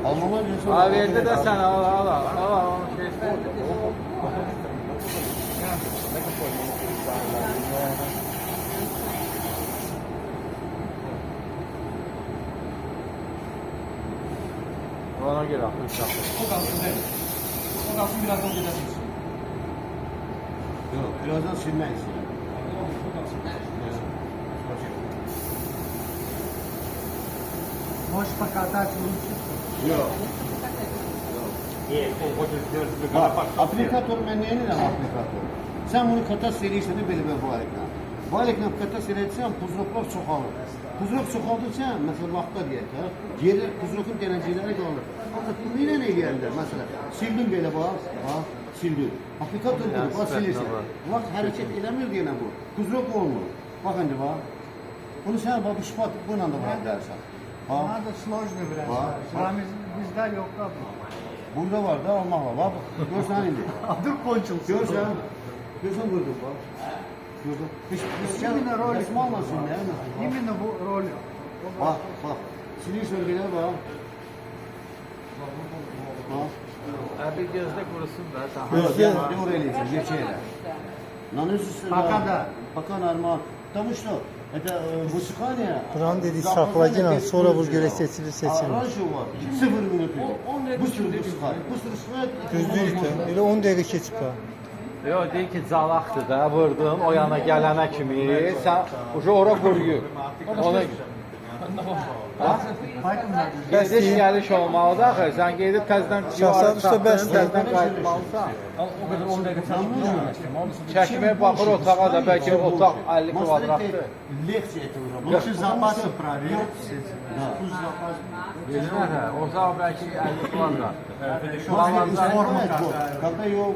Almalar diyorsun. Ha verdi de sen al. Onun şeysi. Ona göre akıl çapı. O kalsın değil. O kalsın birazdan gidersiniz. Yok, birazdan silmeyiz. O kalsın. Boş pakata Yok. Bak, aplikatör ben neyin edirəm aplikatör? Sən bunu kata seriysən də belə bu aliklə. Bu aliklə kata seriysən, puzroklar çoxalır. Puzrok çoxaldıqca, məsələn, vaxtda deyək də, geri puzrokun gələcəkləri qalır. Ancaq bunu ilə nə eləyərlər? Məsələn, sildim belə bax, sildim. Aplikatör budur, bax silirsən. Vaxt hərəkət eləmir deyənə bu. Puzrok olmur. Bax indi bax. Bunu sən bax, bu şipat bununla da vura bilərsən. Надо сложно biraz. Bizdə yok da bu. Burada var da olmaq var. Bak, görsən indi. Adır konçulsun. Görsən. Görsən burada bak. Burada. Hiç Именно ролик. Resmi almasın ne? Именно bu rol. Bak, bak. Silirsən belə bak. Bak. Bir gözde kurusun da. Gözde. Ne oraya eləyəcək, geçəyə. Nanüsü. Pakada. Pakan arma. Потому что это высыхание. Buranın dediği saklayıcıyla sonra bu göre seçilir. Раньше var. 0 minut. Bu sürü высыхает. Bu sürü высыхает. Düzdür ki. Böyle 10 dakika keçib ha. Yok deyir ki calaqdır da vurdum o yana gələnə kimi sen ucu ora quruyur. Ona Gediş gəliş olmalıdır axı. Sən gedib təzdən Şahsat usta bəs təzdən qayıtmalısan. O kadar 10 dakika çalışmıyor. Çəkmə baxır otağa da bəlkə otaq 50 kvadratdır. Легче это уже. Лучше запасы проверить. Otaq bəlkə 50 kvadrat. Когда его